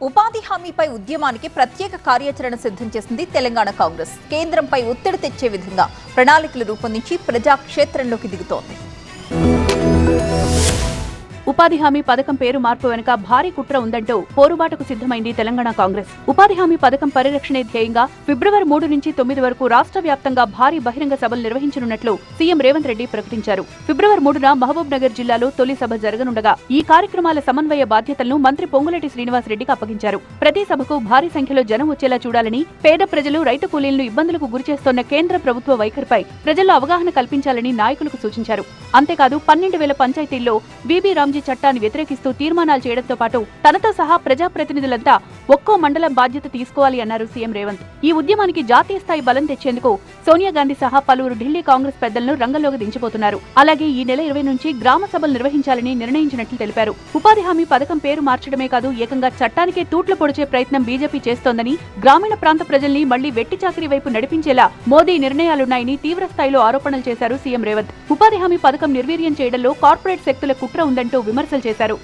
ఉపాధి హామీపై ఉద్యమానికి ప్రత్యేక కార్యాచరణ సిద్ధం చేసింది తెలంగాణ కాంగ్రెస్. కేంద్రంపై ఒత్తిడి తెచ్చే విధంగా ప్రణాళికలు రూపొందించి ప్రజాక్షేత్రంలోకి దిగుతోంది. ఉపాధి హామీ పథకం పేరు మార్పు వెనుక భారీ కుట్ర ఉందంటూ పోరుబాటుకు సిద్ధమైంది తెలంగాణ కాంగ్రెస్. ఉపాధి హామీ పథకం పరిరక్షణే ధ్యేయంగా ఫిబ్రవరి 3 నుంచి 9 వరకు రాష్ట్ర వ్యాప్తంగా భారీ బహిరంగ సభలు నిర్వహించనున్నట్లు సీఎం రేవంత్ రెడ్డి ప్రకటించారు. ఫిబ్రవరి 3న మహబూబ్ నగర్ జిల్లాలో తొలి సభ జరగనుండగా ఈ కార్యక్రమాల సమన్వయ బాధ్యతలను మంత్రి పొంగులేటి శ్రీనివాస్ రెడ్డికి అప్పగించారు. ప్రతి సభకు భారీ సంఖ్యలో జనం వచ్చేలా చూడాలని, పేద ప్రజలు, రైతు కూలీలను ఇబ్బందులకు గురిచేస్తోన్న కేంద్ర ప్రభుత్వ వైఖరిపై ప్రజల్లో అవగాహన కల్పించాలని నాయకులకు సూచించారు. అంతేకాదు 12,000 పంచాయతీల్లో బీబీ రామ్జీ చట్టాన్ని వ్యతిరేకిస్తూ తీర్మానాలు చేయడంతో పాటు తనతో సహా ప్రజాప్రతినిధులంతా ఒక్కో మండలం బాధ్యత తీసుకోవాలి అన్నారు సీఎం రేవంత్. ఈ ఉద్యమానికి జాతీయ స్థాయి బలం తెచ్చేందుకు సోనియా గాంధీ సహా పలువురు ఢిల్లీ కాంగ్రెస్ పెద్దలను రంగంలోకి దించబోతున్నారు. అలాగే ఈ నెల 20 నుంచి గ్రామ సభలు నిర్వహించాలని నిర్ణయించినట్లు తెలిపారు. ఉపాధి హామీ పథకం పేరు మార్చడమే కాదు, ఏకంగా చట్టానికే తూట్లు పొడిచే ప్రయత్నం బీజేపీ చేస్తోందని, గ్రామీణ ప్రాంత ప్రజల్ని మళ్లీ వెట్టి చాకిరీ వైపు నడిపించేలా మోదీ నిర్ణయాలున్నాయని తీవ్ర స్థాయిలో ఆరోపణలు చేశారు సీఎం రేవంత్. ఉపాధి హామీ పథకం నిర్వీర్యం చేయడంలో కార్పొరేట్ శక్తుల కుట్ర ఉందంటూ విమర్శలు చేశారు.